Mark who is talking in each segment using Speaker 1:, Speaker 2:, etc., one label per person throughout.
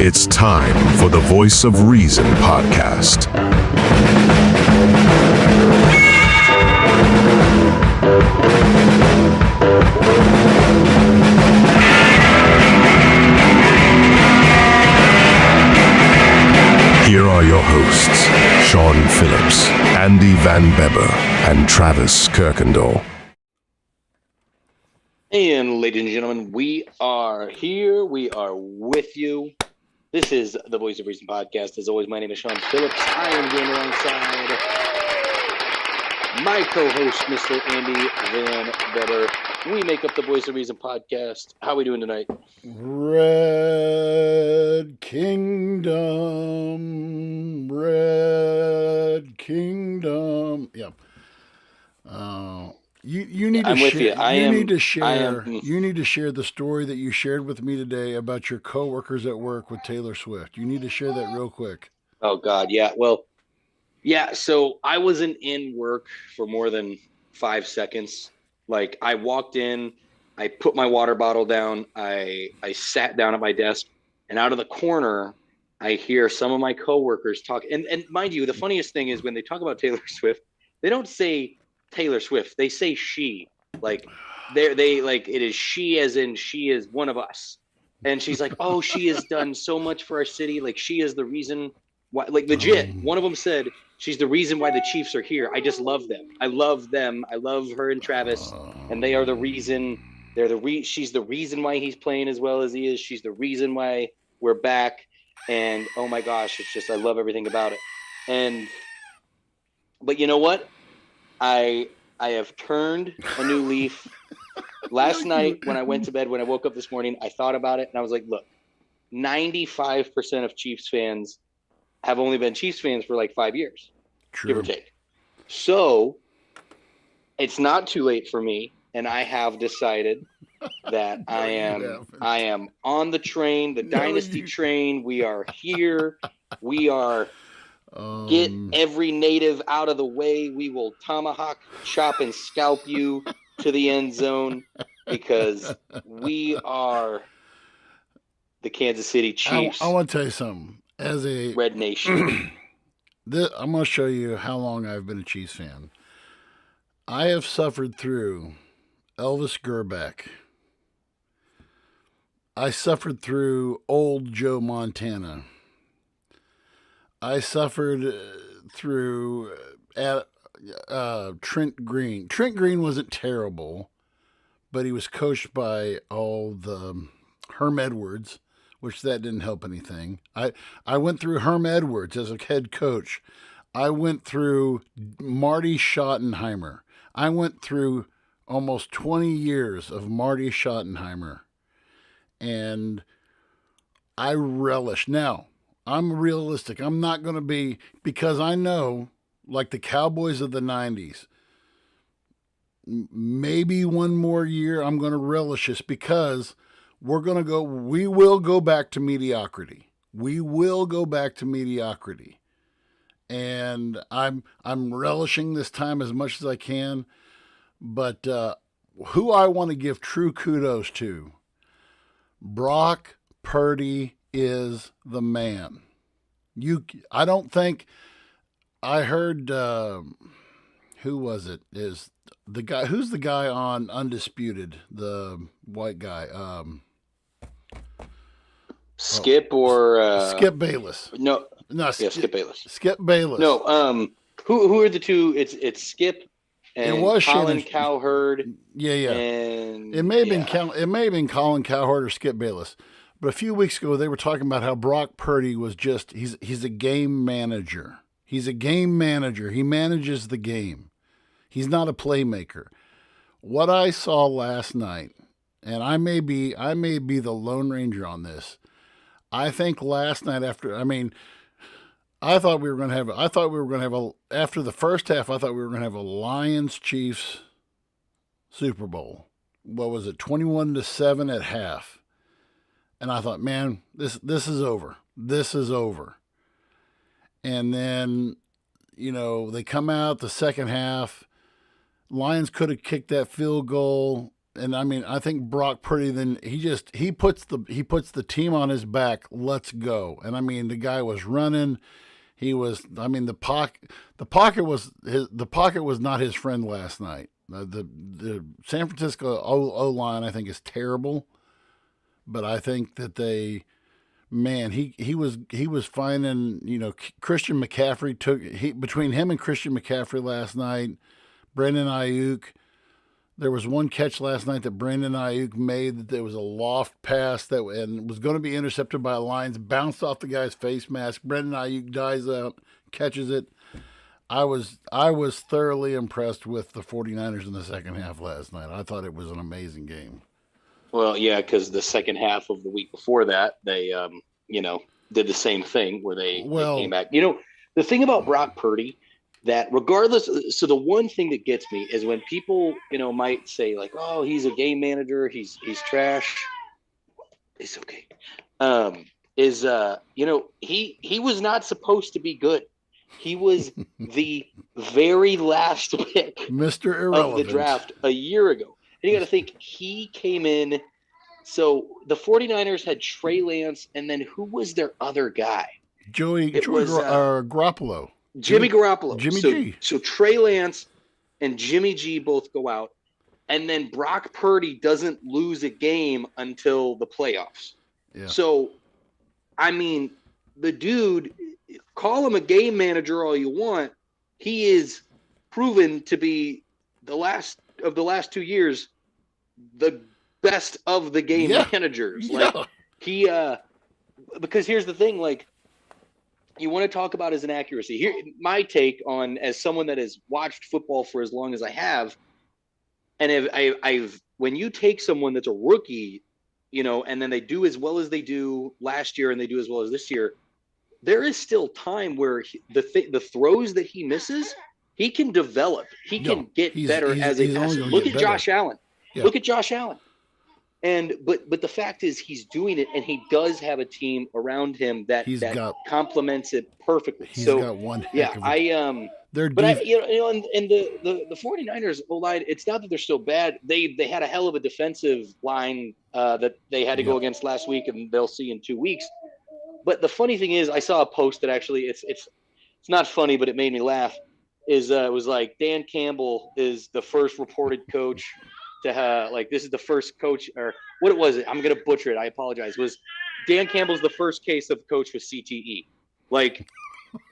Speaker 1: It's time for the Voice of Reason podcast. Here are your hosts, Sean Phillips, Andy Van Beber, and Travis Kirkendall.
Speaker 2: And ladies and gentlemen, we are here. We are with you. This is the Voice of Reason podcast. As always, my name is Sean Phillips. I am joined alongside my co-host, Mr. Andy Van Beber. We make up the Voice of Reason podcast. How are we doing tonight?
Speaker 3: Red Kingdom. Yeah. You need to
Speaker 2: I'm with
Speaker 3: share.
Speaker 2: you.
Speaker 3: You need to share the story that you shared with me today about your coworkers at work with Taylor Swift. You need to share that real quick.
Speaker 2: Oh God, yeah. Well, yeah. So I wasn't in work for more than 5 seconds. Like I walked in, I put my water bottle down, I sat down at my desk, and out of the corner, I hear some of my coworkers talk. And mind you, the funniest thing is when they talk about Taylor Swift, they don't say Taylor Swift. They say she. Like they like it is she as in she is one of us. And she's like, oh, she has done so much for our city. Like she is the reason why, like legit. One of them said she's the reason why the Chiefs are here. I just love them. I love them. I love her and Travis. And they are the reason. She's the reason why he's playing as well as he is. She's the reason why we're back. And oh my gosh, it's just I love everything about it. But you know what? I have turned a new leaf. Last night when I went to bed, when I woke up this morning, I thought about it and I was like, look, 95% of Chiefs fans have only been Chiefs fans for like 5 years, give or take. So it's not too late for me, and I have decided that I am on the train, the dynasty train. We are here. We are get every native out of the way. We will tomahawk, chop, and scalp you to the end zone because we are the Kansas City Chiefs.
Speaker 3: I want to tell you something. As a
Speaker 2: Red Nation.
Speaker 3: I'm going to show you how long I've been a Chiefs fan. I have suffered through Elvis Gerback. I suffered through old Joe Montana. I suffered through Trent Green. Trent Green wasn't terrible, but he was coached by Herm Edwards, which that didn't help anything. I went through Herm Edwards as a head coach. I went through Marty Schottenheimer. I went through almost 20 years of Marty Schottenheimer. And I relish. Now, I'm realistic. I'm not going to be, because I know, like the Cowboys of the 90s, maybe one more year I'm going to relish this because we will go back to mediocrity. We will go back to mediocrity. And I'm relishing this time as much as I can. But who I want to give true kudos to, Brock Purdy is the man. I don't think I heard who was it? Is the guy who's the guy on Undisputed, the white guy?
Speaker 2: Skip
Speaker 3: Bayless.
Speaker 2: No,
Speaker 3: yeah,
Speaker 2: Skip Bayless.
Speaker 3: Skip Bayless.
Speaker 2: No, who are the two? It's Skip and
Speaker 3: it was
Speaker 2: Colin Cowherd.
Speaker 3: Yeah.
Speaker 2: And
Speaker 3: it may have been Colin Cowherd or Skip Bayless. But a few weeks ago they were talking about how Brock Purdy was he's a game manager. He's a game manager. He manages the game. He's not a playmaker. What I saw last night, and I may be the Lone Ranger on this. I think last night after the first half, I thought we were going to have a Lions Chiefs Super Bowl. What was it? 21-7 at half. And I thought, man, this is over. This is over. And then, they come out the second half. Lions could have kicked that field goal. And I mean, I think Brock Purdy then he puts the team on his back. Let's go. And I mean, the guy was running. He was. I mean, the pocket was not his friend last night. The San Francisco O line I think is terrible, but I think that he was finding, Christian McCaffrey between him and Christian McCaffrey last night. Brandon Ayuk. There was one catch last night that Brandon Ayuk made that there was a loft pass and was going to be intercepted by Lions, bounced off the guy's face mask. Brandon Ayuk dives out, catches it. I was thoroughly impressed with the 49ers in the second half last night. I thought it was an amazing game.
Speaker 2: Well, yeah, because the second half of the week before that, they did the same thing where they came back. The thing about Brock Purdy, that regardless, so the one thing that gets me is when people, might say like, oh, he's a game manager, he's trash. It's okay. He was not supposed to be good. He was the very last pick
Speaker 3: Mr. Irrelevant
Speaker 2: of the draft a year ago. And you got to think, he came in. So the 49ers had Trey Lance, and then who was their other guy?
Speaker 3: Garoppolo.
Speaker 2: Jimmy Garoppolo.
Speaker 3: Jimmy G.
Speaker 2: So Trey Lance and Jimmy G both go out, and then Brock Purdy doesn't lose a game until the playoffs.
Speaker 3: Yeah.
Speaker 2: So, I mean, the dude, call him a game manager all you want. He is proven to be the last 2 years, the best of the game managers. Because here's the thing, like, you want to talk about his inaccuracy. Here, my take on, as someone that has watched football for as long as I have, and when you take someone that's a rookie, and then they do as well as they do last year and they do as well as this year, there is still time where the throws that he misses, he can develop. He can get better as a passer. Look at Josh Allen. Yeah. Look at Josh Allen. But the fact is, he's doing it, and he does have a team around him that complements it perfectly.
Speaker 3: He's got one. The
Speaker 2: 49ers O-line, it's not that they're so bad. They had a hell of a defensive line that they had to go against last week, and they'll see in 2 weeks. But the funny thing is, I saw a post that actually it's not funny, but it made me laugh. It was like Dan Campbell is the first reported coach to this is the first coach, or what was it? I'm gonna butcher it. I apologize. Was Dan Campbell's the first case of coach with CTE? Like,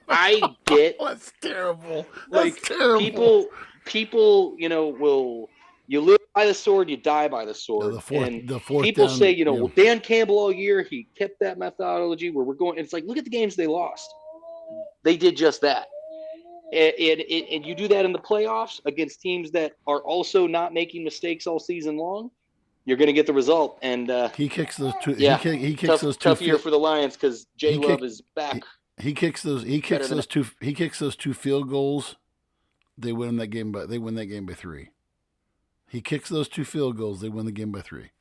Speaker 2: I get
Speaker 3: that's terrible.
Speaker 2: That's terrible. People, you live by the sword, you die by the sword. The fourth people down, say, well, Dan Campbell all year, he kept that methodology where we're going. It's like, look at the games they lost. They did just that. And you do that in the playoffs against teams that are also not making mistakes all season long, you're going to get the result. And
Speaker 3: he kicks those two. Yeah, he kicks those two.
Speaker 2: Tough year for the Lions because Love is back.
Speaker 3: He kicks those two field goals. They win that game by 3. He kicks those 2 field goals. They win the game by 3.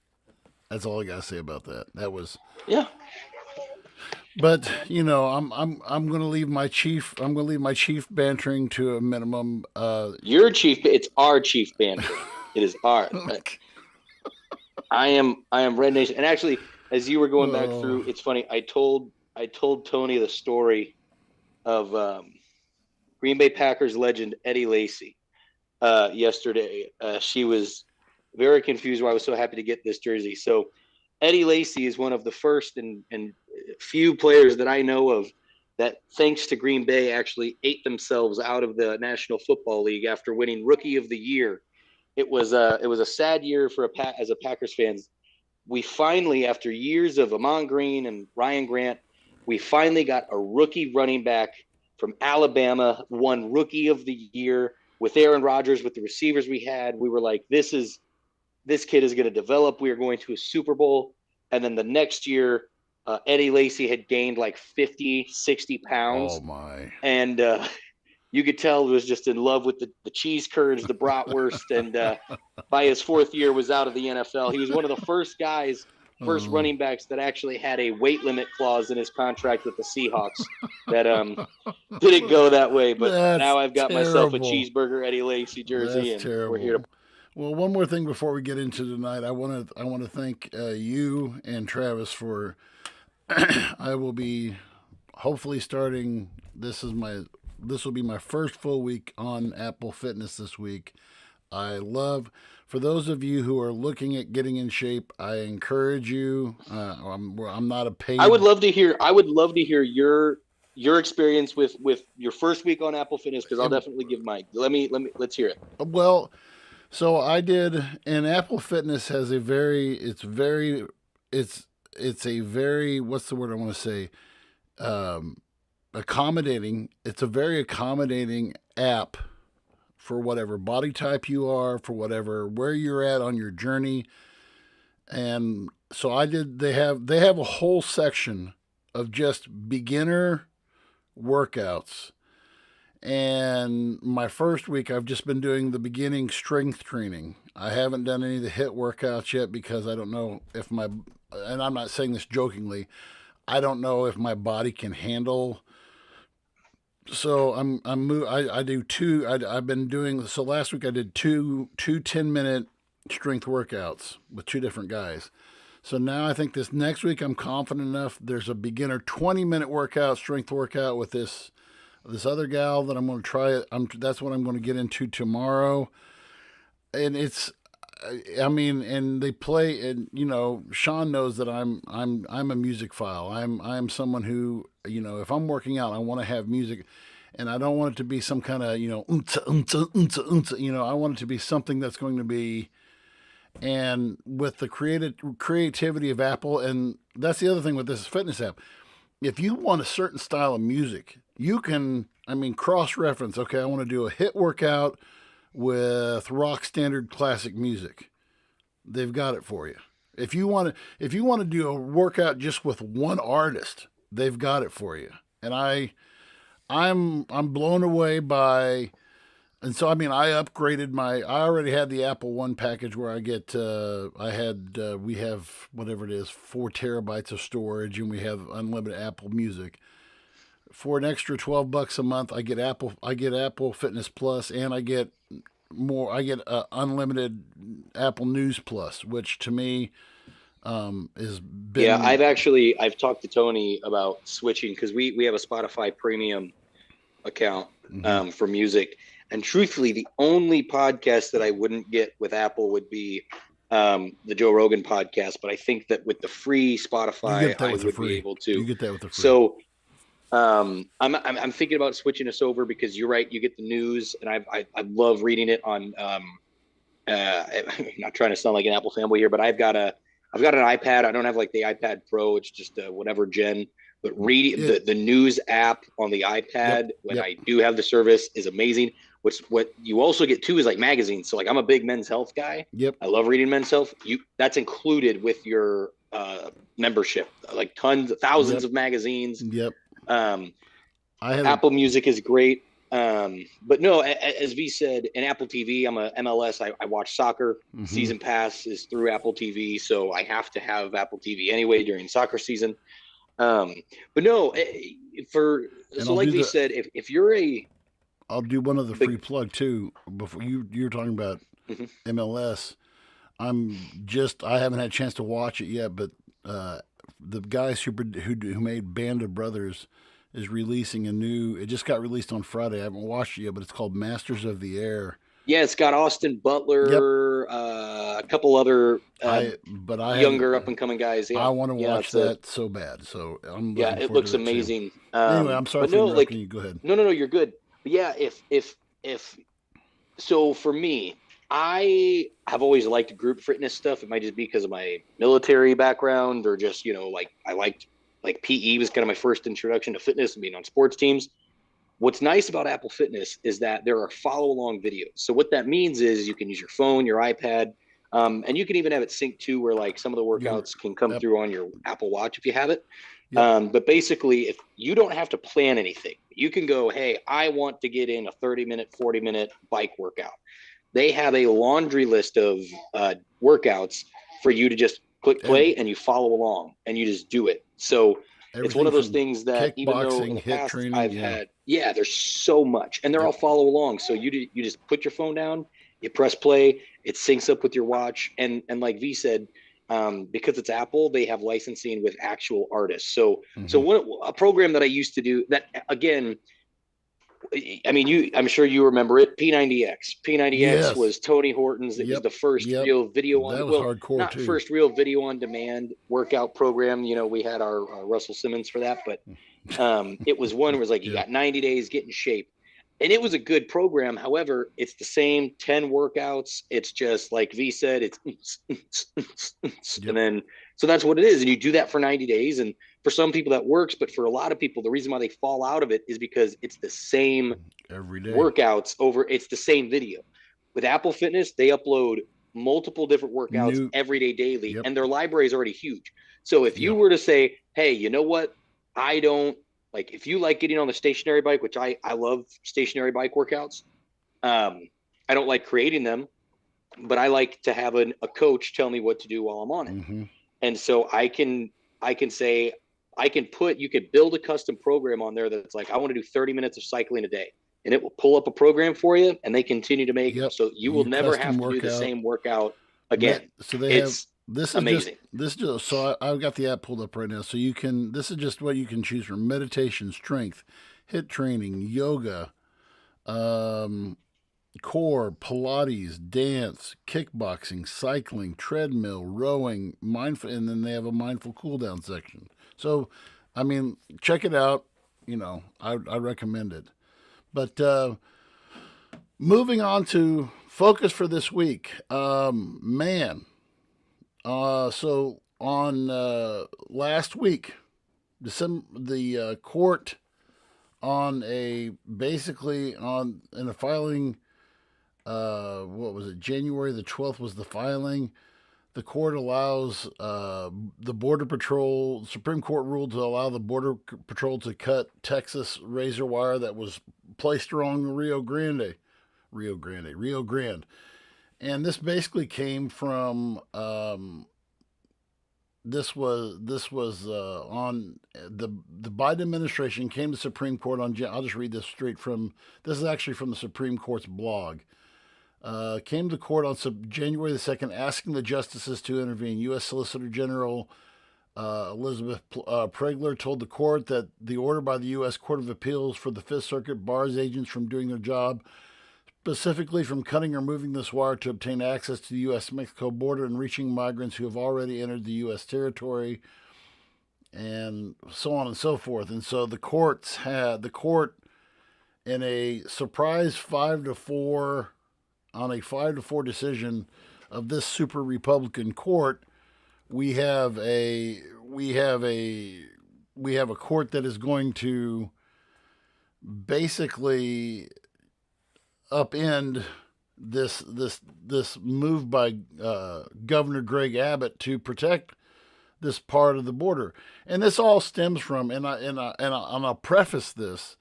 Speaker 3: That's all I gotta say about that. That was But I'm gonna leave my chief bantering to a minimum.
Speaker 2: Your chief, it's our chief bantering. It is ours. I am Red Nation, and actually, as you were going back through, it's funny. I told Tony the story of Green Bay Packers legend Eddie Lacy yesterday. She was very confused why I was so happy to get this jersey. So Eddie Lacy is one of the first and few players that I know of that, thanks to Green Bay, actually ate themselves out of the National Football League after winning Rookie of the Year. It was a sad year as a Packers fans. We finally, after years of Amon Green and Ryan Grant, we finally got a rookie running back from Alabama, won Rookie of the Year with Aaron Rodgers, with the receivers we had. We were like, this kid is going to develop. We are going to a Super Bowl. And then the next year, Eddie Lacy had gained like 50, 60 pounds.
Speaker 3: Oh, my.
Speaker 2: And you could tell he was just in love with the cheese curds, the bratwurst. And by his 4th year was out of the NFL. He was one of the first running backs that actually had a weight limit clause in his contract with the Seahawks that didn't go that way. But now I've got myself a cheeseburger Eddie Lacy jersey, and we're here to
Speaker 3: Well, one more thing before we get into tonight, I want to thank you and Travis for. I will be hopefully starting. This will be my first full week on Apple Fitness this week. I love for those of you who are looking at getting in shape. I encourage you. I'm not a paid.
Speaker 2: I would love to hear. I would love to hear your experience with your first week on Apple Fitness, because I'll definitely give mine. Let's hear it.
Speaker 3: Well, so I did, and Apple Fitness has it's a very, what's the word I want to say? Accommodating. It's a very accommodating app for whatever body type you are, for whatever where you're at on your journey. And so I did. They have a whole section of just beginner workouts. And my first week, I've just been doing the beginning strength training. I haven't done any of the HIIT workouts yet because I don't know if and I'm not saying this jokingly, I don't know if my body can handle. So I do two. I've been doing, so last week I did two 10-minute strength workouts with two different guys. So now I think this next week I'm confident enough. There's a beginner 20-minute workout, strength workout with this other gal that I'm going to try it. That's what I'm going to get into tomorrow. And and they play, and Sean knows that I'm a music file. I'm someone who, if I'm working out, I want to have music, and I don't want it to be some kind of, unta, unta, unta, unta, I want it to be something that's going to be, and with the creativity of Apple, and that's the other thing with this fitness app. If you want a certain style of music, you can, cross-reference. Okay, I want to do a HIIT workout with rock standard classic music. They've got it for you. If you want to do a workout just with one artist, they've got it for you. And I'm blown away by. And so, I upgraded I already had the Apple One package where I get, we have whatever it is, 4 terabytes of storage, and we have unlimited Apple Music. For an extra $12 a month, I get Apple Fitness Plus, and I get unlimited Apple News Plus, which to me, is been.
Speaker 2: Yeah, I've talked to Tony about switching, because we have a Spotify premium account, for music. And truthfully, the only podcast that I wouldn't get with Apple would be the Joe Rogan podcast. But I think that with the free Spotify, I would be able to.
Speaker 3: You get that with the free.
Speaker 2: So I'm thinking about switching us over, because you're right. You get the news, and I love reading it on. Not trying to sound like an Apple fanboy here, but I've got an iPad. I don't have like the iPad Pro. It's just whatever gen. But reading the news app on the iPad when I do have the service is amazing. What you also get too is like magazines. So like I'm a big Men's Health guy.
Speaker 3: Yep.
Speaker 2: I love reading Men's Health. That's included with your membership. Like thousands of magazines.
Speaker 3: Yep.
Speaker 2: Apple Music is great. But no, as V said, in Apple TV, I'm a MLS. I watch soccer. Season pass is through Apple TV, so I have to have Apple TV anyway during soccer season. But no, like V said, if you're
Speaker 3: I'll do one other free plug too. Before you're talking about MLS, I haven't had a chance to watch it yet, but the guys who made Band of Brothers is releasing it just got released on Friday. I haven't watched it yet, but it's called Masters of the Air. Yeah,
Speaker 2: it's got Austin Butler, a couple other younger up and coming guys. Yeah.
Speaker 3: I want to watch that so bad. So I'm
Speaker 2: it looks amazing.
Speaker 3: Anyway, I'm sorry for interrupting you. Go ahead.
Speaker 2: No, you're good. But yeah, so for me, I have always liked group fitness stuff. It might just be because of my military background, or just, I liked, like PE was kind of my first introduction to fitness and being on sports teams. What's nice about Apple Fitness is that there are follow-along videos. So what that means is you can use your phone, your iPad, and you can even have it synced to where like some of the workouts can come through on your Apple Watch if you have it. Yep. But basically, if you don't have to plan anything, you can go, hey, I want to get in a 30-minute, 40-minute bike workout. They have a laundry list of workouts for you to just click play and you follow along and you just do it. So it's one of those things that even though in the past I've had, there's so much, and they're all follow along. So you just put your phone down You press play, it syncs up with your watch, and like V said, because it's Apple, they have licensing with actual artists. So what a program that I used to do that again. I mean, I'm sure you remember it. P90X. P90X
Speaker 3: Yes.
Speaker 2: was Tony Horton's. It was the first real video on.
Speaker 3: That was hardcore
Speaker 2: not
Speaker 3: too.
Speaker 2: First real video on demand workout program. You know, we had our Russell Simmons for that, but it was one where it was like you got 90 days, get in shape, and it was a good program. However, it's the same 10 workouts. It's just like V said, it's and then so that's what it is, and you do that for 90 days, and for some people that works, but for a lot of people, the reason why they fall out of it is because it's the same
Speaker 3: every day
Speaker 2: workouts over. It's the same video. With Apple Fitness, they upload multiple different workouts every day, daily, and their library is already huge. So if you were to say, hey, you know what? I don't like, if you like getting on the stationary bike, which I love stationary bike workouts. I don't like creating them, but I like to have a coach tell me what to do while I'm on it. And so I can say, you could build a custom program on there that's like, I want to do 30 minutes of cycling a day, and it will pull up a program for you, and they continue to make it. So you will never have to do the same workout again.
Speaker 3: So they have,
Speaker 2: this is amazing.
Speaker 3: So I've got the app pulled up right now. So this is just what you can choose from: meditation, strength, HIIT training, yoga, core, Pilates, dance, kickboxing, cycling, treadmill, rowing, mindful, and then they have a mindful cool down section. So, I mean, check it out. You know, I recommend it. But moving on to focus for this week, so on last week, the court on in a filing. What was it? January the 12th was the filing. The court allows the Border Patrol, Supreme Court ruled to allow the Border Patrol to cut Texas razor wire that was placed along the Rio Grande. And this basically came from, this was on the Biden administration came to the Supreme Court on, I'll just read this straight from, this is actually from the Supreme Court's blog. Came to court on January the 2nd asking the justices to intervene. U.S. Solicitor General Elizabeth Pregler told the court that the order by the U.S. Court of Appeals for the Fifth Circuit bars agents from doing their job, specifically from cutting or moving this wire to obtain access to the U.S.-Mexico border and reaching migrants who have already entered the U.S. territory, and so on and so forth. And so the court in a surprise 5-4 on a 5-4 decision of this super Republican court, we have a court that is going to basically upend this move by Governor Greg Abbott to protect this part of the border. And this all stems from, and I'll preface this.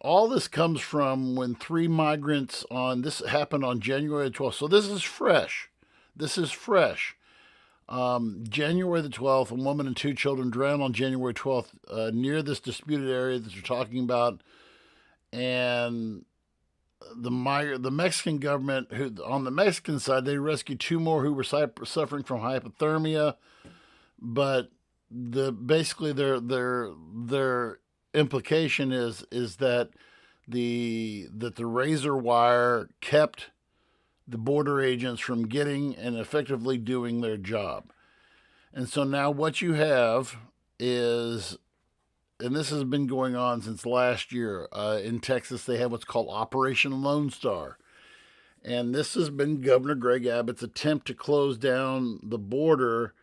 Speaker 3: All this comes from when 3 migrants this happened on January 12th. So this is fresh. January the 12th, a woman and 2 children drowned on January 12th near this disputed area that you're talking about. And the Mexican government, on the Mexican side, they rescued 2 more who were suffering from hypothermia. But basically their implication is that the razor wire kept the border agents from getting and effectively doing their job. And so now what you have is, and this has been going on since last year, in Texas they have what's called Operation Lone Star. And this has been Governor Greg Abbott's attempt to close down the border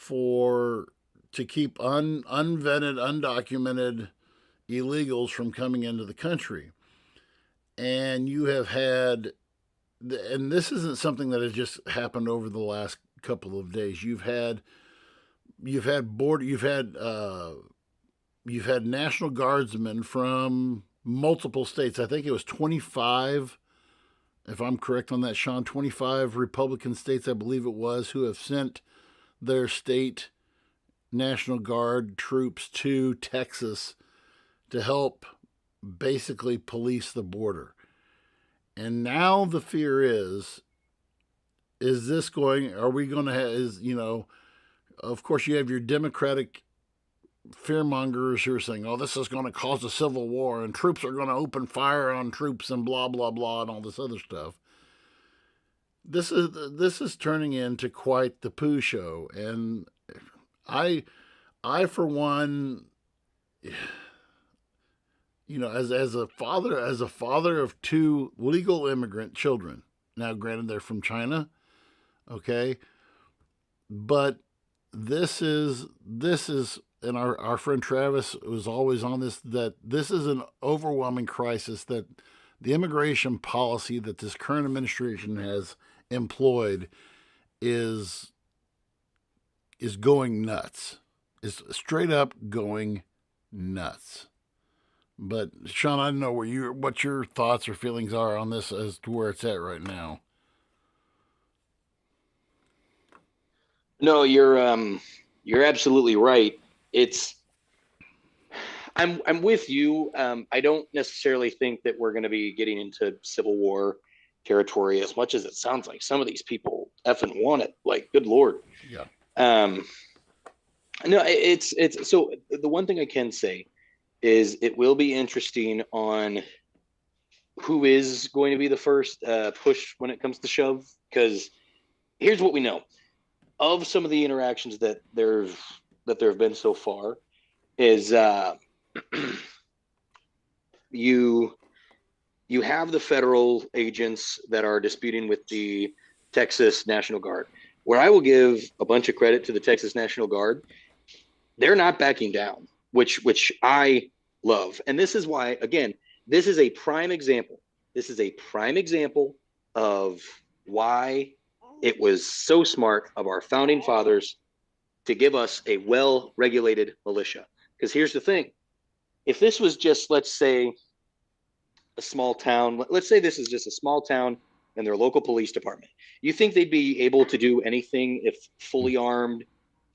Speaker 3: to keep unvetted, undocumented illegals from coming into the country. And you have had, and this isn't something that has just happened over the last couple of days. You've had National Guardsmen from multiple states. I think it was 25, if I'm correct on that, Sean, 25 Republican states, I believe it was, who have sent their state National Guard troops to Texas to help basically police the border. And now the fear is this going, are we going to have, of course, you have your Democratic fearmongers who are saying, oh, this is going to cause a civil war and troops are going to open fire on troops and blah, blah, blah, and all this other stuff. This is turning into quite the poo show. And I for one, as a father of two legal immigrant children. Now, granted, they're from China, okay, but this is, and our friend Travis was always on this, that this is an overwhelming crisis, that the immigration policy that this current administration has employed is going nuts. Is straight up going nuts. But Sean, I don't know what your thoughts or feelings are on this as to where it's at right now.
Speaker 2: No, you're absolutely right. It's I'm with you. I don't necessarily think that we're going to be getting into Civil War territory as much as it sounds like some of these people effing want it. Like, good Lord.
Speaker 3: Yeah.
Speaker 2: No, it's so the one thing I can say is it will be interesting on who is going to be the first push when it comes to shove. Because here's what we know of some of the interactions that there have been so far is you have the federal agents that are disputing with the Texas National Guard. Where I will give a bunch of credit to the Texas National Guard, they're not backing down, which I love. And this is why, again, this is a prime example. This is a prime example of why it was so smart of our founding fathers to give us a well-regulated militia. Because here's the thing. If this was just, let's say, a small town, let's say this is just a small town and their local police department, you think they'd be able to do anything if fully armed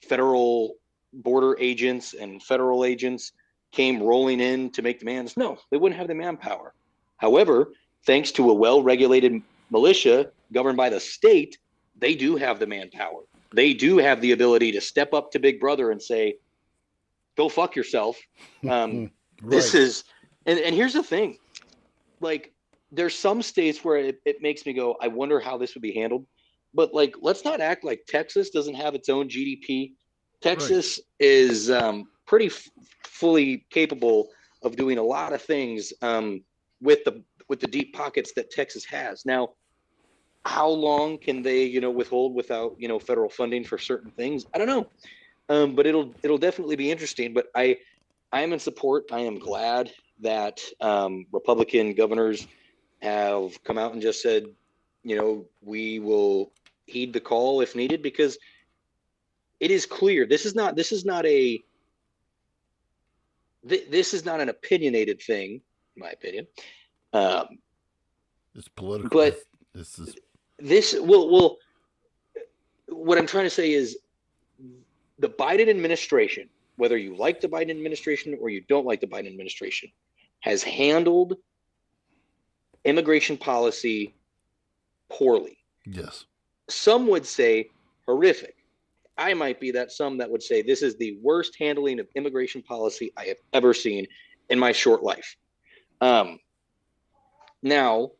Speaker 2: federal border agents and federal agents came rolling in to make demands? No, they wouldn't have the manpower. However, thanks to a well-regulated militia governed by the state, they do have the manpower. They do have the ability to step up to Big Brother and say, go fuck yourself.
Speaker 3: Right.
Speaker 2: This is, and here's the thing, like, there's some states where it makes me go, I wonder how this would be handled. But like, let's not act like Texas doesn't have its own GDP. Texas is pretty fully capable of doing a lot of things with the deep pockets that Texas has. Now, how long can they, withhold without, federal funding for certain things? I don't know. But it'll definitely be interesting. But I am in support. I am glad that Republican governors have come out and just said, we will heed the call if needed, because it is clear this is not an opinionated thing, in my opinion.
Speaker 3: It's political,
Speaker 2: but
Speaker 3: this
Speaker 2: what I'm trying to say is the Biden administration, whether you like the Biden administration or you don't like the Biden administration, has handled immigration policy poorly.
Speaker 3: Yes.
Speaker 2: Some would say horrific. I might be some that would say this is the worst handling of immigration policy I have ever seen in my short life. Now,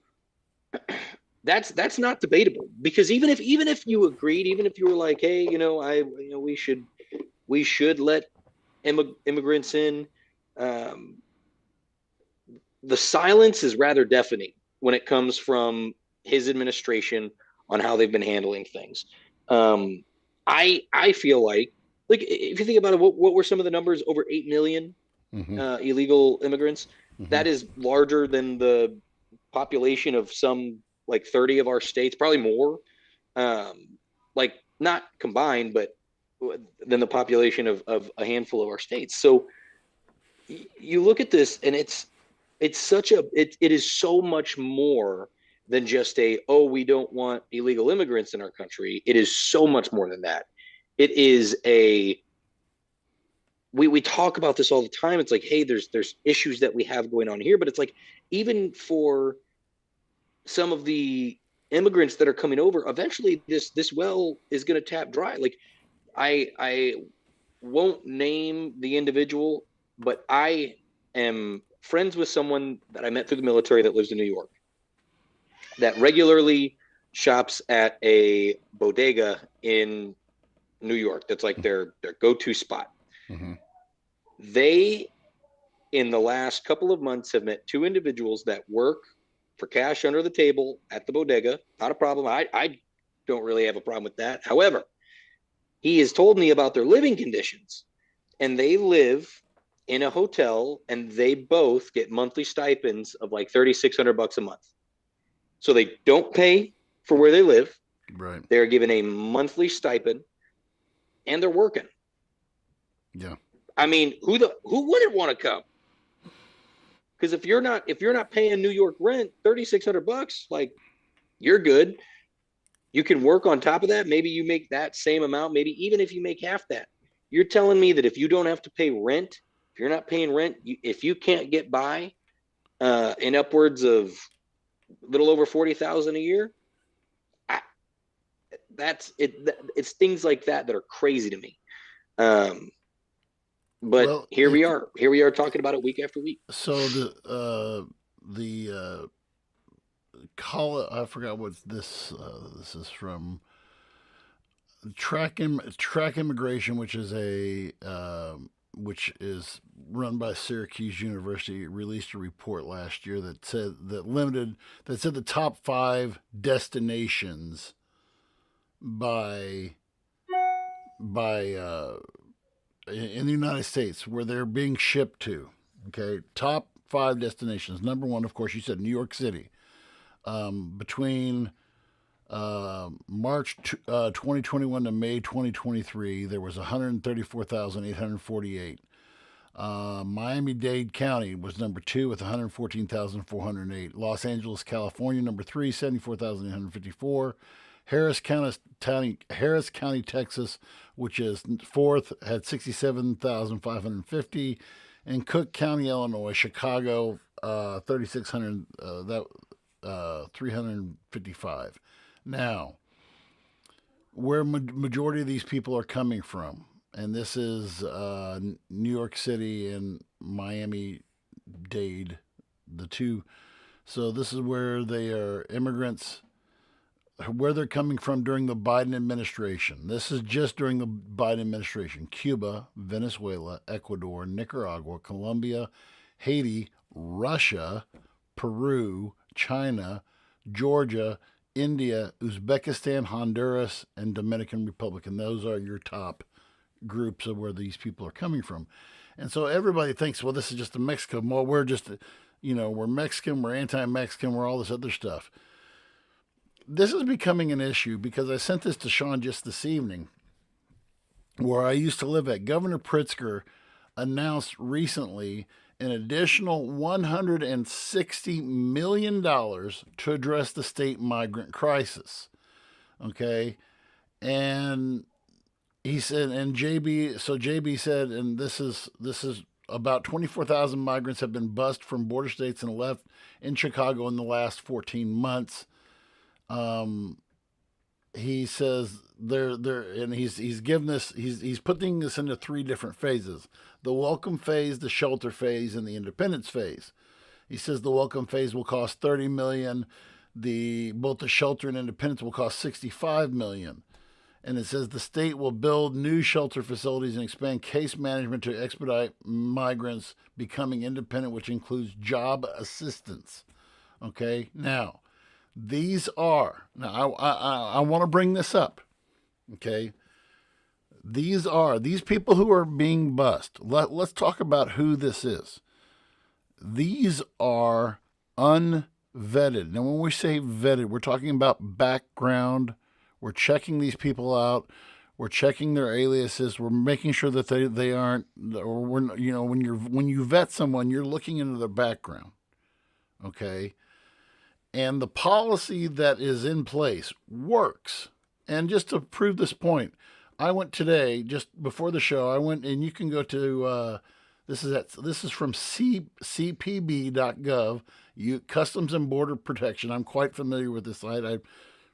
Speaker 2: that's not debatable, because even if you agreed, even if you were like, hey, we should let immigrants in, the silence is rather deafening when it comes from his administration on how they've been handling things. I feel like if you think about it, what were some of the numbers? Over 8 million illegal immigrants. Mm-hmm. That is larger than the population of some 30 of our states, probably more. Not combined, but than the population of a handful of our states. So you look at this, and it is so much more than just we don't want illegal immigrants in our country. It is so much more than that. It is we talk about this all the time. It's like, hey, there's issues that we have going on here, but it's like, even for some of the immigrants that are coming over, eventually this well is going to tap dry. Like I won't name the individual, but I am friends with someone that I met through the military that lives in New York that regularly shops at a bodega in New York. That's like their go-to spot.
Speaker 3: Mm-hmm.
Speaker 2: They, in the last couple of months, have met two individuals that work for cash under the table at the bodega. Not a problem. I don't really have a problem with that. However, he has told me about their living conditions, and they live in a hotel, and they both get monthly stipends of like $3,600 a month. So they don't pay for where they live.
Speaker 3: Right.
Speaker 2: They're given a monthly stipend, and they're working.
Speaker 3: Yeah.
Speaker 2: I mean, who wouldn't want to come? Because if you're not paying New York rent, $3,600, like, you're good. You can work on top of that. Maybe you make that same amount. Maybe even if you make half that, you're telling me that if you don't have to pay rent, if you're not paying rent, if you can't get by in upwards of a little over 40,000 a year, that's it. It's things like that that are crazy to me. But
Speaker 3: Well,
Speaker 2: here we are talking about it week after week.
Speaker 3: So the I forgot what this is from. Track Immigration, which is run by Syracuse University, released a report last year that said the top 5 destinations by in the United States where they're being shipped to. Okay, top 5 destinations. Number 1, of course, you said New York City. Between March 2021 to May 2023, there was 134,848. Miami-Dade County was number 2 with 114,408. Los Angeles, California, number 3, 74,854. Harris County, Texas, which is 4th, had 67,550. And Cook County, Illinois, Chicago, 3,600. 355. Now, where majority of these people are coming from, and this is New York City and Miami-Dade, the two. So this is where they are immigrants, where they're coming from during the Biden administration. This is just during the Biden administration. Cuba, Venezuela, Ecuador, Nicaragua, Colombia, Haiti, Russia, Peru, China, Georgia, India, Uzbekistan, Honduras, and Dominican Republic. And those are your top groups of where these people are coming from. And so everybody thinks, well, this is just a Mexican. Well, we're just, we're Mexican, we're anti-Mexican, we're all this other stuff. This is becoming an issue because I sent this to Sean just this evening, where I used to live at. Governor Pritzker announced recently an additional $160 million to address the state migrant crisis. Okay. And he said, and JB said, and this is about 24,000 migrants have been bused from border states and left in Chicago in the last 14 months. He says and he's given this, he's putting this into 3 different phases: the welcome phase, the shelter phase, and the independence phase. He says the welcome phase will cost $30 million. Both the shelter and independence will cost $65 million. And it says the state will build new shelter facilities and expand case management to expedite migrants becoming independent, which includes job assistance. Okay, now I want to bring this up. Okay, these people who are being bused. Let's talk about who this is. These are unvetted. Now, when we say vetted, we're talking about background. We're checking these people out. We're checking their aliases. We're making sure that they aren't. Or when you vet someone, you're looking into their background. Okay, and the policy that is in place works. And just to prove this point, I went today, just before the show, and you can go to This is from cpb.gov. Customs and Border Protection. I'm quite familiar with this site.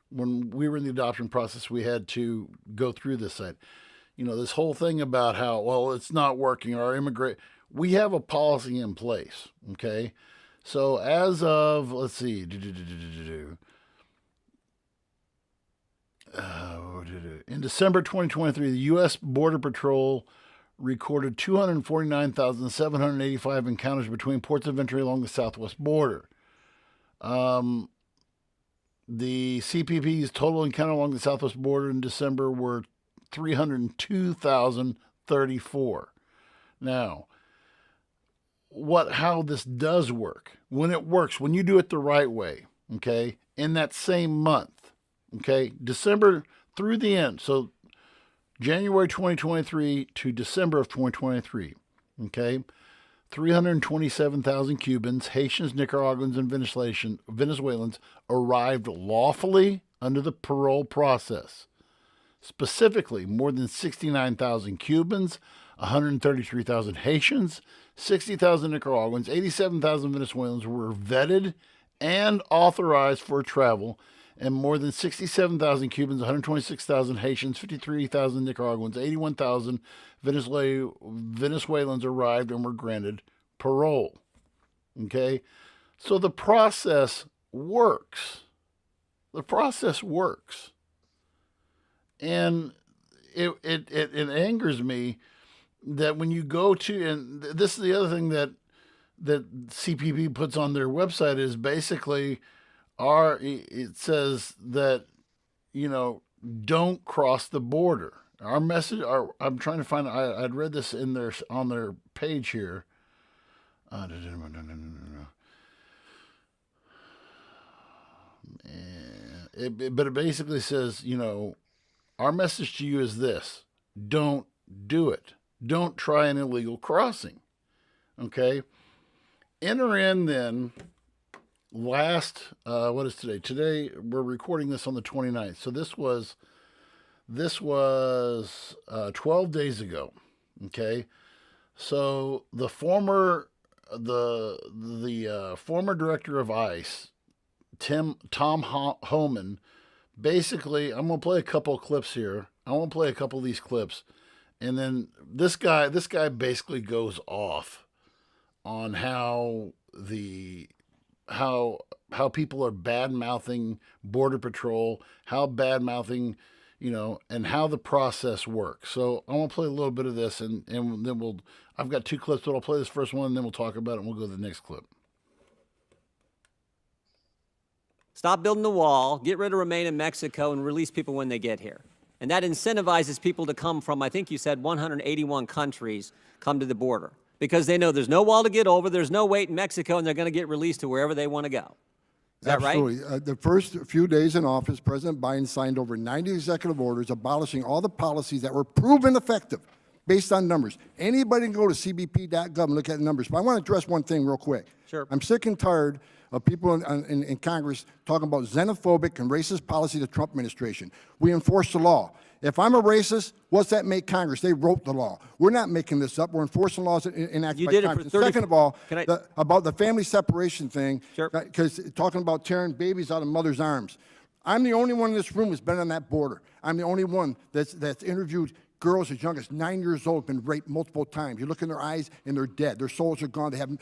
Speaker 3: When we were in the adoption process, we had to go through this site. This whole thing about how, well, it's not working. We have a policy in place. Okay. So as of, let's see, in December 2023, the U.S. Border Patrol recorded 249,785 encounters between ports of entry along the southwest border. The CPP's total encounter along the southwest border in December were 302,034. Now, how this does work, when you do it the right way, okay, in that same month, okay, December through the end, so January 2023 to December of 2023, okay, 327,000 Cubans, Haitians, Nicaraguans, and Venezuelans arrived lawfully under the parole process. Specifically, more than 69,000 Cubans, 133,000 Haitians, 60,000 Nicaraguans, 87,000 Venezuelans were vetted and authorized for travel, and more than 67,000 Cubans, 126,000 Haitians, 53,000 Nicaraguans, 81,000 Venezuelans arrived and were granted parole. Okay? So the process works. And it angers me that when you go to, and this is the other thing that CPP puts on their website, is basically it says that, don't cross the border. Our message, I'm trying to find, I'd read this on their page here. But it basically says, our message to you is this: don't do it. Don't try an illegal crossing. Okay? Enter in then what is today? Today we're recording this on the 29th. So this was 12 days ago. Okay? So the former director of ICE, Tom Homan, basically, I'm going to play a couple of clips here. I want to play a couple of these clips. And then this guy basically goes off on how people are bad-mouthing Border Patrol, how bad-mouthing, and how the process works. So I want to play a little bit of this, and then I've got two clips, but I'll play this first one, and then we'll talk about it, and we'll go to the next clip.
Speaker 4: Stop building the wall, get rid of remain in Mexico, and release people when they get here. And that incentivizes people to come from, I think you said 181 countries, come to the border. Because they know there's no wall to get over, there's no wait in Mexico, and they're going to get released to wherever they want to go. Is that right?
Speaker 5: Absolutely. The first few days in office, President Biden signed over 90 executive orders abolishing all the policies that were proven effective based on numbers. Anybody can go to cbp.gov and look at the numbers. But I want to address one thing real quick.
Speaker 4: Sure.
Speaker 5: I'm sick and tired of people in Congress talking about xenophobic and racist policy of the Trump administration. We enforce the law. If I'm a racist, what's that make Congress? They wrote the law. We're not making this up. We're enforcing laws enacted by Congress. Second of all, about the family separation thing, because talking about tearing babies out of mother's arms. I'm the only one in this room who's been on that border. I'm the only one that's interviewed girls as young as 9 years old, been raped multiple times. You look in their eyes and they're dead. Their souls are gone. They have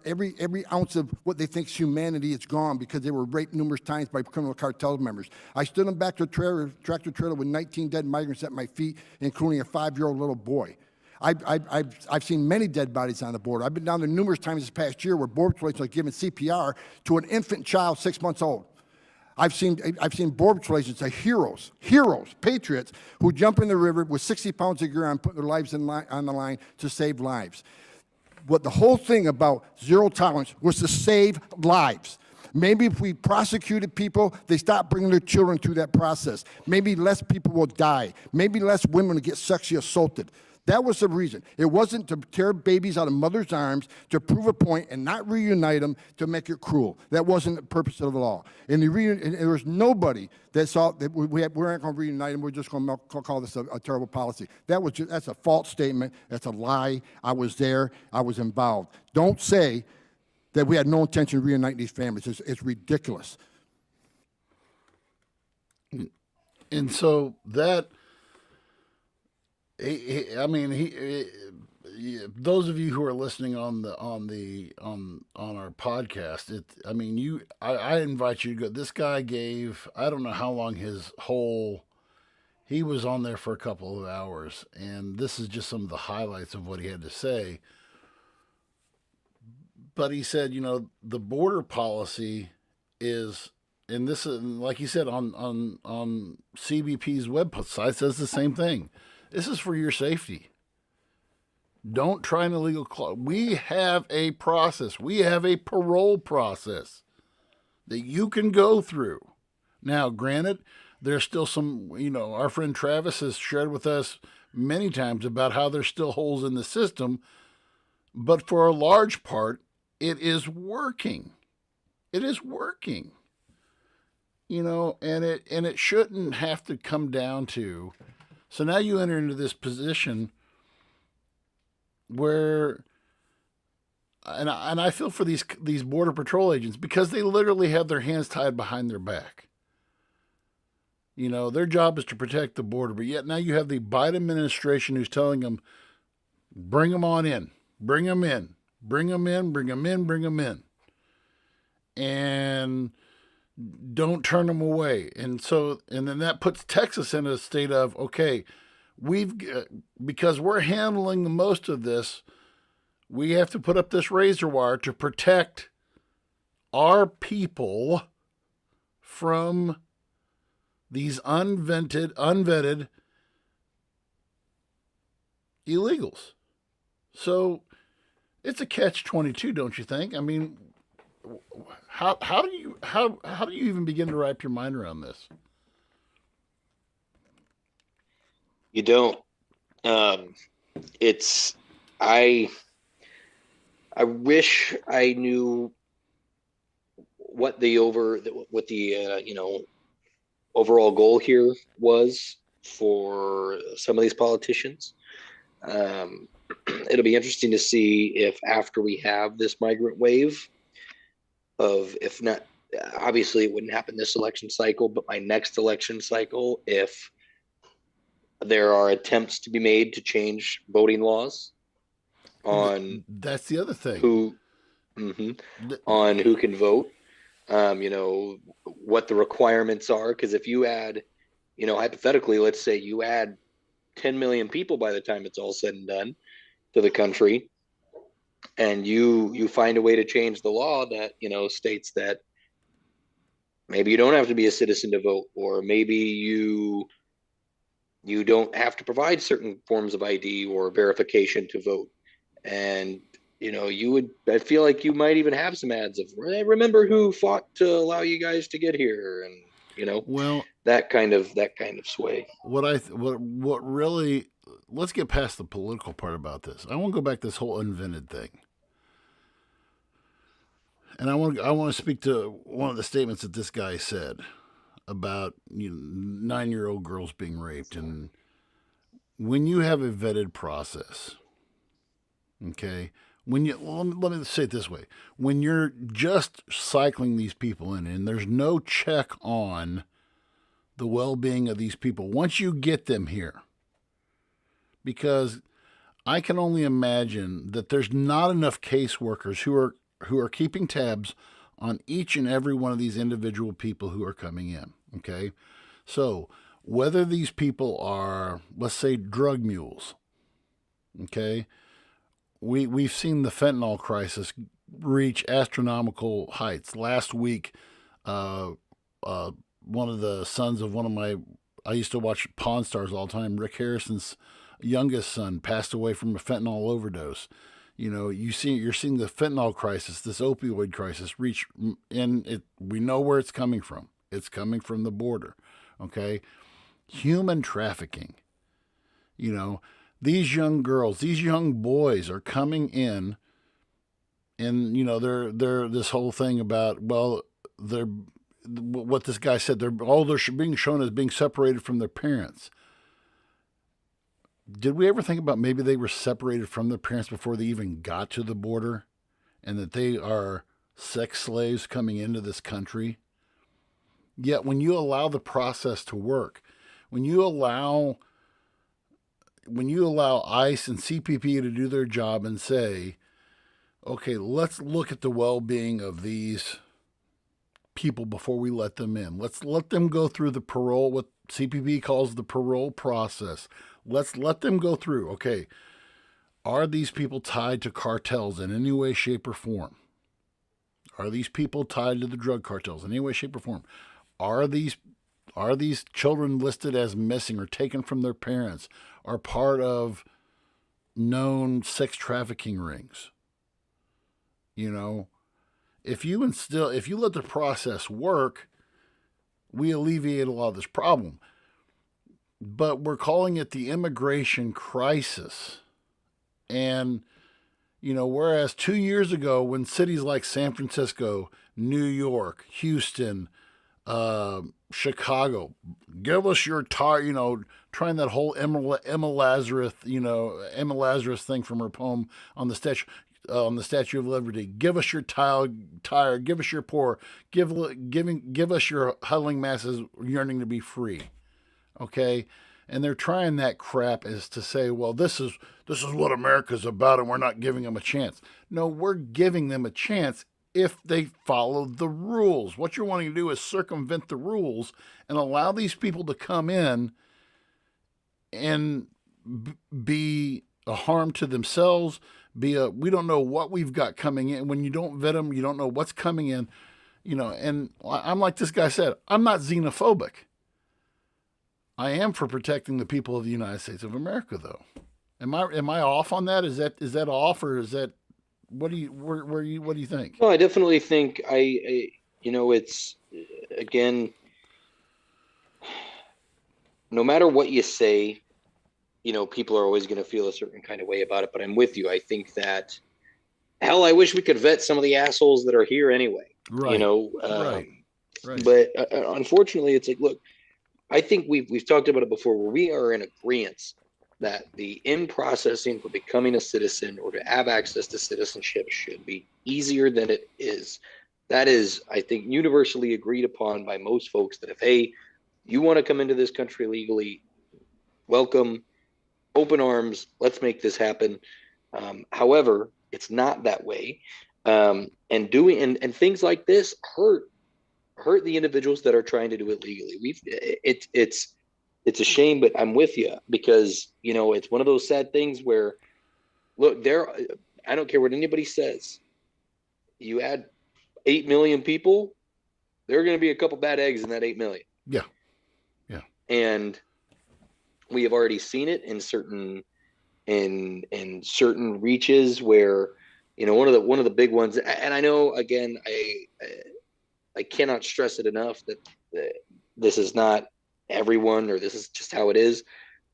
Speaker 5: every ounce of what they think is humanity is gone because they were raped numerous times by criminal cartel members. I stood in back to a tractor trailer with 19 dead migrants at my feet, including a 5-year-old little boy. I've seen many dead bodies on the border. I've been down there numerous times this past year where Border Patrol agents are giving CPR to an infant child 6 months old. I've seen Border Patrol agents, heroes, patriots, who jump in the river with 60 pounds of gear on, putting their lives on the line to save lives. What the whole thing about zero tolerance was to save lives. Maybe if we prosecuted people, they stop bringing their children through that process. Maybe less people will die. Maybe less women will get sexually assaulted. That was the reason. It wasn't to tear babies out of mothers' arms, to prove a point and not reunite them, to make it cruel. That wasn't the purpose of the law. And there was nobody that saw that we aren't going to reunite them. We're just going to call this a terrible policy. That's a false statement. That's a lie. I was there. I was involved. Don't say that we had no intention of reuniting these families. It's ridiculous.
Speaker 3: And so that, those of you who are listening on our podcast, I invite you to go. This guy gave, I don't know how long he was on there for a couple of hours, and this is just some of the highlights of what he had to say. But he said, the border policy is, and this is, like he said, on CBP's website says the same thing. This is for your safety. Don't try an illegal clause. We have a process. We have a parole process that you can go through. Now, granted, there's still some, our friend Travis has shared with us many times about how there's still holes in the system, but for a large part, it is working. It is working. And it shouldn't have to come down to. So now you enter into this position where, and I feel for these border patrol agents, because they literally have their hands tied behind their back. Their job is to protect the border, but yet now you have the Biden administration who's telling them, bring them on in, bring them in, bring them in, bring them in, bring them in. And don't turn them away. And then that puts Texas in a state of, okay, because we're handling the most of this, we have to put up this razor wire to protect our people from these unvetted illegals. So it's a catch-22, don't you think? How do you even begin to wrap your mind around this?
Speaker 2: You don't. I wish I knew what the overall goal here was for some of these politicians. It'll be interesting to see if after we have this migrant wave, if not, obviously it wouldn't happen this election cycle, but my next election cycle, if there are attempts to be made to change voting laws on
Speaker 3: that's the other thing
Speaker 2: on who can vote, what the requirements are. Because if you add, hypothetically, let's say you add 10 million people by the time it's all said and done to the country, and you find a way to change the law that, states that maybe you don't have to be a citizen to vote, or maybe you don't have to provide certain forms of ID or verification to vote. And, I feel like you might even have some ads of, remember who fought to allow you guys to get here, and,
Speaker 3: well,
Speaker 2: that kind of sway.
Speaker 3: What really, let's get past the political part about this. I want to go back to this whole unvented thing. And I want to speak to one of the statements that this guy said about 9-year-old girls being raped. And when you have a vetted process, okay, let me say it this way: when you're just cycling these people in, and there's no check on the well-being of these people once you get them here, because I can only imagine that there's not enough caseworkers who are keeping tabs on each and every one of these individual people who are coming in. Okay, so whether these people are, let's say, drug mules, okay, we've seen the fentanyl crisis reach astronomical heights. Last week, one of the sons of I used to watch Pawn Stars all the time, Rick Harrison's youngest son, passed away from a fentanyl overdose. You're seeing the fentanyl crisis, this opioid crisis reach, and we know where it's coming from. It's coming from the border, okay? Human trafficking. these young girls, these young boys are coming in, and they're this whole thing about, well, they're what this guy said, they're being shown as being separated from their parents. Did we ever think about maybe they were separated from their parents before they even got to the border, and that they are sex slaves coming into this country? Yet when you allow the process to work, when you allow ICE and CPP to do their job and say, okay, let's look at the well-being of these people before we let them in. Let's let them go through the parole, what CPP calls the parole process. Let's let them go through. Okay, are these people tied to cartels in any way, shape, or form? Are these people tied to the drug cartels in any way, shape, or form? Are these children listed as missing or taken from their parents, are part of known sex trafficking rings? If you let the process work, we alleviate a lot of this problem. But we're calling it the immigration crisis. And, whereas 2 years ago, when cities like San Francisco, New York, Houston, Chicago, give us your trying that whole Emma Lazarus thing from her poem on the Statue of Liberty. Give us your tired, give us your poor, give us your huddling masses yearning to be free. Okay, and they're trying that crap as to say, well, this is what America's about, and we're not giving them a chance. No, we're giving them a chance if they follow the rules. What you're wanting to do is circumvent the rules and allow these people to come in and be a harm to themselves. We don't know what we've got coming in. When you don't vet them, you don't know what's coming in. And I'm like this guy said, I'm not xenophobic. I am for protecting the people of the United States of America, though. Am I off on that? Is that off, or is that what do you think?
Speaker 2: No, I definitely think it's, again, no matter what you say, people are always going to feel a certain kind of way about it. But I'm with you. I think that, hell, I wish we could vet some of the assholes that are here anyway.
Speaker 3: Right.
Speaker 2: Right. But unfortunately, it's like, look, I think we've talked about it before, where we are in agreement that the in-processing for becoming a citizen or to have access to citizenship should be easier than it is. That is, I think, universally agreed upon by most folks, that if, hey, you want to come into this country legally, welcome, open arms, let's make this happen. However, it's not that way. And things like this hurt the individuals that are trying to do it legally. It's a shame, but I'm with you, because it's one of those sad things where, look, I don't care what anybody says, you add 8 million people, there are going to be a couple bad eggs in that 8 million.
Speaker 3: Yeah.
Speaker 2: And we have already seen it in certain reaches where, one of the big ones, and I know, again, I cannot stress it enough that this is not everyone, or this is just how it is.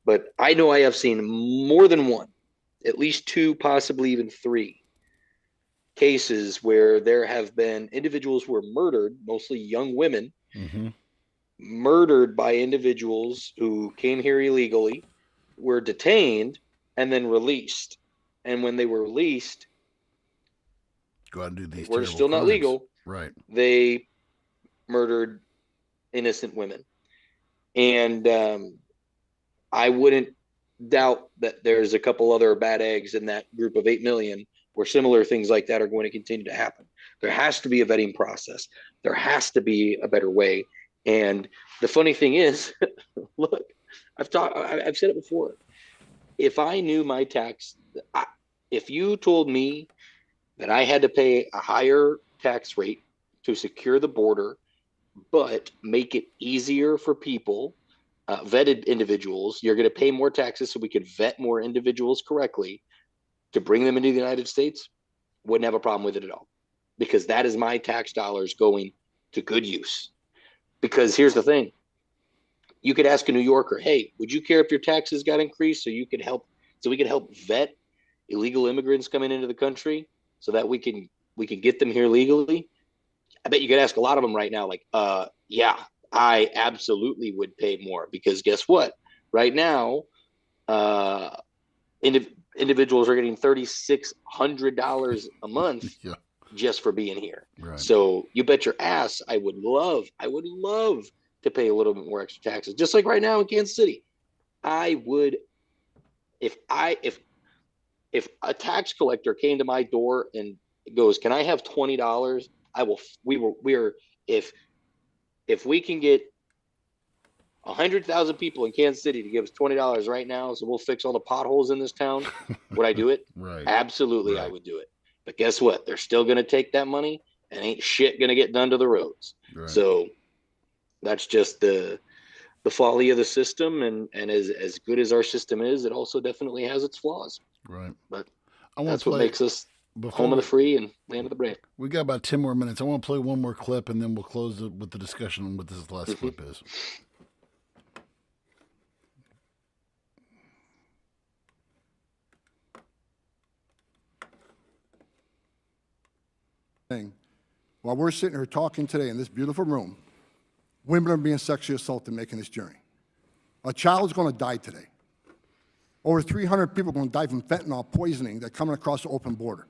Speaker 2: But I know I have seen more than one, at least 2, possibly even 3 cases where there have been individuals who were murdered, mostly young women, murdered by individuals who came here illegally, were detained, and then released. And when they were released,
Speaker 3: go out and do these.
Speaker 2: We're still not legal.
Speaker 3: Right.
Speaker 2: They murdered innocent women. And I wouldn't doubt that there's a couple other bad eggs in that group of 8 million where similar things like that are going to continue to happen. There has to be a vetting process. There has to be a better way. And the funny thing is, look, I've said it before. If I knew my tax, if you told me that I had to pay a higher tax rate to secure the border, but make it easier for people, vetted individuals, you're going to pay more taxes so we could vet more individuals correctly to bring them into the United States, wouldn't have a problem with it at all, because that is my tax dollars going to good use. Because here's the thing. You could ask a New Yorker, hey, would you care if your taxes got increased so you could help so we can help vet illegal immigrants coming into the country so that we can get them here legally. I bet you could ask a lot of them right now, like, yeah, I absolutely would pay more, because guess what? Right now, individuals are getting $3,600 a month
Speaker 3: Yeah.
Speaker 2: just for being here.
Speaker 3: Right.
Speaker 2: So you bet your ass I would love to pay a little bit more extra taxes. Just like right now in Kansas City. I would, if a tax collector came to my door and goes, "Can I have $20?" I will. If we can get 100,000 people in Kansas City to give us $20 right now, so we'll fix all the potholes in this town, would I do it?
Speaker 3: Right.
Speaker 2: Absolutely,
Speaker 3: Right.
Speaker 2: I would do it. But guess what? They're still going to take that money, and ain't shit going to get done to the roads.
Speaker 3: Right.
Speaker 2: So that's just the folly of the system, and as good as our system is, it also definitely has its flaws.
Speaker 3: Right.
Speaker 2: But
Speaker 3: I want
Speaker 2: that's
Speaker 3: to
Speaker 2: what
Speaker 3: play
Speaker 2: makes us
Speaker 3: before
Speaker 2: home of
Speaker 3: we-
Speaker 2: the free and land of the brave.
Speaker 3: We got about 10 more minutes. I want to play one more clip, and then we'll close it with the discussion on what this last clip is.
Speaker 5: Thing. While we're sitting here talking today in this beautiful room, women are being sexually assaulted making this journey. A child is going to die today. Over 300 people are going to die from fentanyl poisoning that's coming across the open border.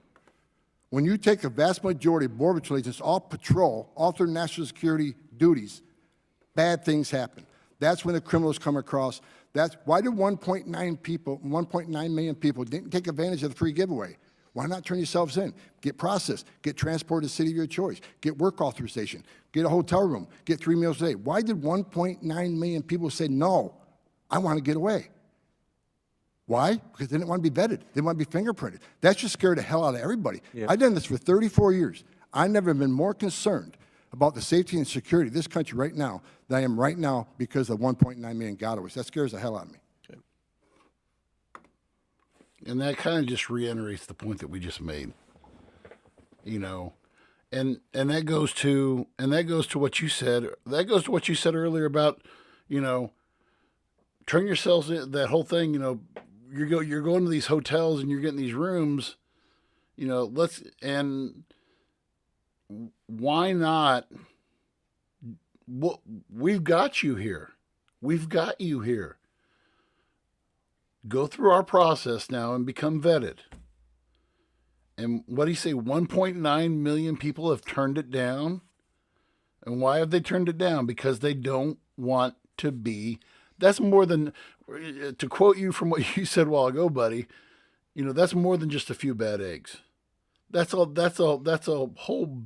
Speaker 5: When you take a vast majority of Border Patrol agents off patrol, off their national security duties, bad things happen. That's when the criminals come across. That's why did 1.9 million people didn't take advantage of the free giveaway? Why not turn yourselves in? Get processed, get transported to the city of your choice, get work authorization, get a hotel room, get 3 meals a day. Why did 1.9 million people say, no, I want to get away? Why? Because they didn't want to be vetted. They didn't want to be fingerprinted. That just scared the hell out of everybody.
Speaker 4: Yeah.
Speaker 5: I've done this for 34 years. I've never been more concerned about the safety and security of this country right now than I am right now because of 1.9 million gotaways. That scares the hell out of me.
Speaker 3: And that kind of just reiterates the point that we just made. You know, and that goes to what you said. That goes to what you said earlier about, you know, turn yourselves in, that whole thing, you know, you're going to these hotels and you're getting these rooms, you know, and why not? We've got you here. We've got you here. Go through our process now and become vetted. And what do you say? 1.9 million people have turned it down. And why have they turned it down? Because they don't want to be. That's more than, to quote you from what you said a while ago, buddy, you know, that's more than just a few bad eggs. That's a whole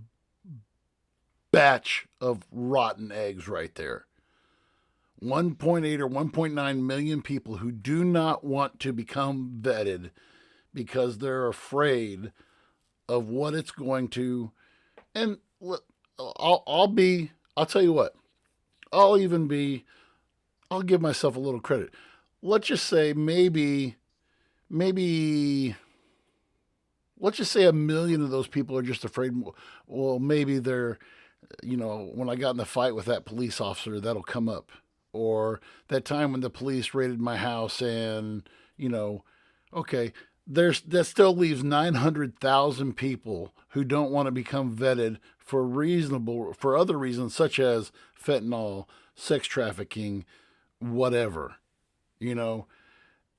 Speaker 3: batch of rotten eggs right there. 1.8 or 1.9 million people who do not want to become vetted because they're afraid of what it's going to. And I'll tell you what, I'll give myself a little credit. Let's just say maybe, let's just say 1 million of those people are just afraid. Well, maybe they're, you know, when I got in the fight with that police officer, that'll come up. Or that time when the police raided my house and, you know, okay, that still leaves 900,000 people who don't want to become vetted for other reasons, such as fentanyl, sex trafficking, whatever, you know.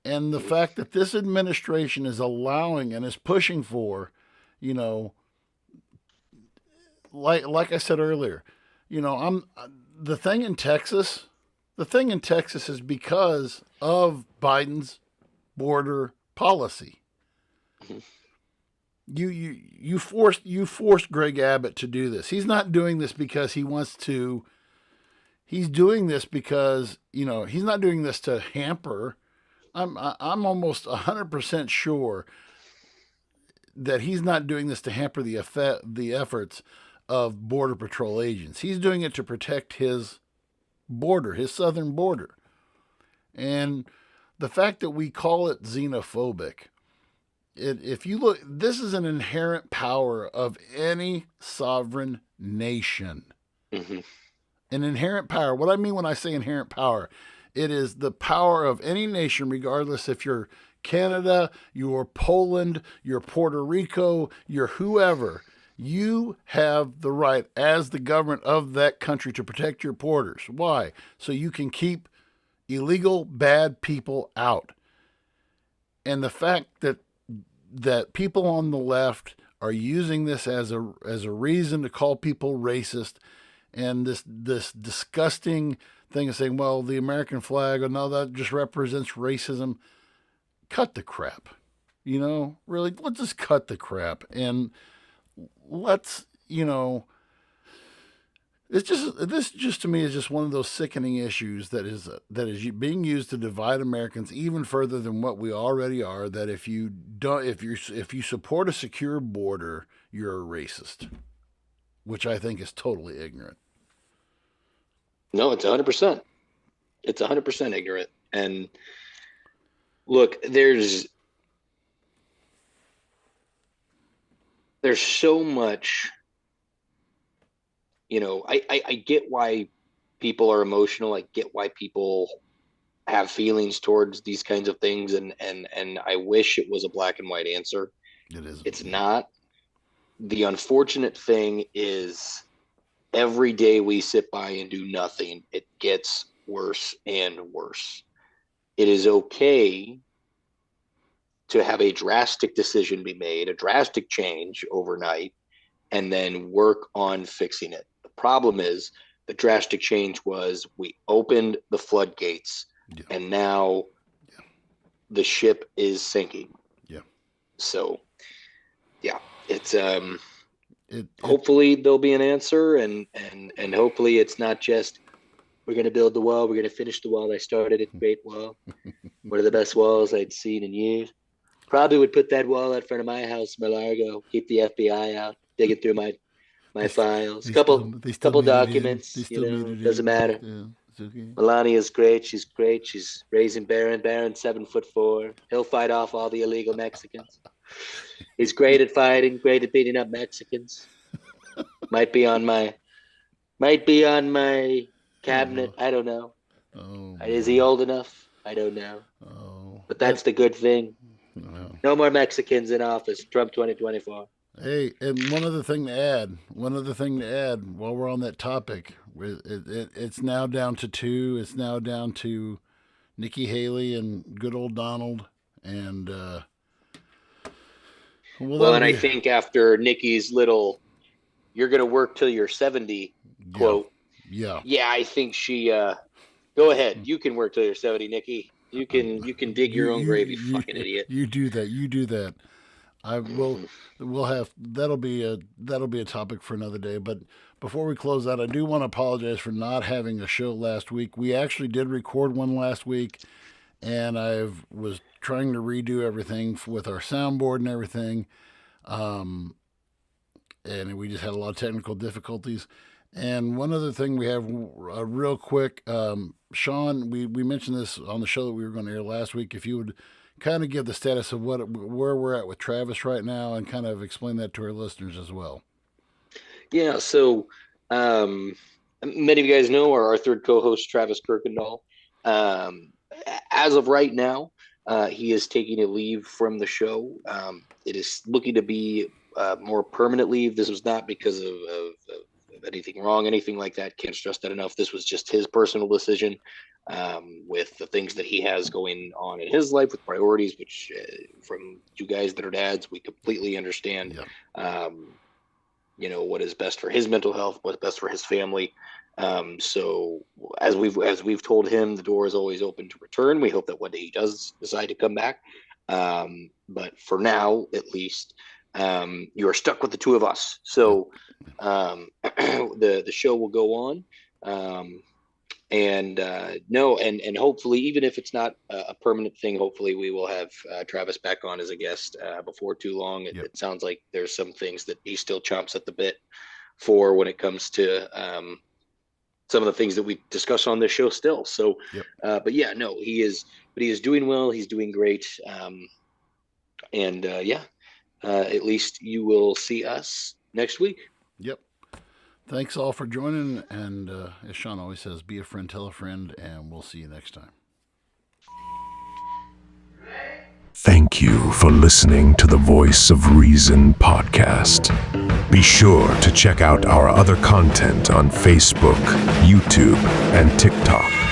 Speaker 3: And the fact that this administration is allowing and is pushing for, you know, like I said earlier, you know, the thing in Texas is because of Biden's border policy. You forced Greg Abbott to do this. He's not doing this because he wants to. He's doing this because, you know, he's not doing this to hamper. I'm almost 100% sure that he's not doing this to hamper the efforts of Border Patrol agents. He's doing it to protect his border, his southern border. And the fact that we call it xenophobic, if you look, this is an inherent power of any sovereign nation.
Speaker 2: Mm-hmm.
Speaker 3: An inherent power. What I mean when I say inherent power, it is the power of any nation, regardless if you're Canada, you're Poland, you're Puerto Rico, you're whoever. You have the right as the government of that country to protect your borders. Why? So you can keep illegal, bad people out. And the fact that people on the left are using this as a reason to call people racist, and this disgusting thing of saying, well, the American flag, oh no, that just represents racism. Cut the crap. Really, let's just cut the crap. And let's, this just to me is just one of those sickening issues that is being used to divide Americans even further than what we already are. That if you support a secure border, you're a racist, which I think is totally ignorant.
Speaker 2: No, it's 100%. It's 100% ignorant. And look, there's so much. I get why people are emotional. I get why people have feelings towards these kinds of things, and I wish it was a black and white answer.
Speaker 3: It is.
Speaker 2: It's not. The unfortunate thing is every day we sit by and do nothing, it gets worse and worse. It is okay to have a drastic decision be made, a drastic change overnight, and then work on fixing it. The problem is the drastic change was we opened the floodgates, and now the ship is sinking. Yeah. So, yeah, it's hopefully there'll be an answer, and hopefully it's not just we're going to build the wall, we're going to finish the wall I started. It's a great wall, one of the best walls I'd seen in years. Probably would put that wall out front of my house, Malargo, keep the FBI out, digging through my files, couple documents, doesn't matter. Yeah, okay. Melania's great. She's great. She's raising Baron. Baron's 7'4". He'll fight off all the illegal Mexicans. He's great at fighting, great at beating up Mexicans. Might be on my cabinet. I don't know. Oh, is he old enough? I don't know. Oh. But that's the good thing. No more Mexicans in office. Trump 2024.
Speaker 3: Hey, and one other thing to add while we're on that topic, it's now down to 2. It's now down to Nikki Haley and good old Donald. And,
Speaker 2: I think after Nikki's little, you're going to work till you're 70 quote. Yeah, I think she, go ahead. You can work till you're 70, Nikki. You can dig your own grave, you fucking idiot.
Speaker 3: You do that. We'll have that'll be a topic for another day. But before we close out, I do want to apologize for not having a show last week. We actually did record one last week, and I was trying to redo everything with our soundboard and everything, and we just had a lot of technical difficulties. And one other thing we have, real quick, Sean, we mentioned this on the show that we were going to air last week. If you would kind of give the status of where we're at with Travis right now, and kind of explain that to our listeners as well.
Speaker 2: Yeah. So many of you guys know our third co-host, Travis Kirkendall. As of right now, he is taking a leave from the show. It is looking to be more permanent leave. This was not because of anything wrong, anything like that. Can't stress that enough. This was just his personal decision with the things that he has going on in his life with priorities, which from you guys that are dads, we completely understand. What is best for his mental health, what's best for his family. So as we've told him, the door is always open to return. We hope that one day he does decide to come back. But for now, at least, you are stuck with the two of us. So the show will go on. And hopefully, even if it's not a permanent thing, hopefully we will have Travis back on as a guest before too long. It sounds like there's some things that he still chomps at the bit for when it comes to some of the things that we discuss on this show still. So, he is doing well. He's doing great. At least you will see us next week.
Speaker 3: Yep. Thanks all for joining. And as Sean always says, be a friend, tell a friend, and we'll see you next time.
Speaker 1: Thank you for listening to the Voice of Reason podcast. Be sure to check out our other content on Facebook, YouTube, and TikTok.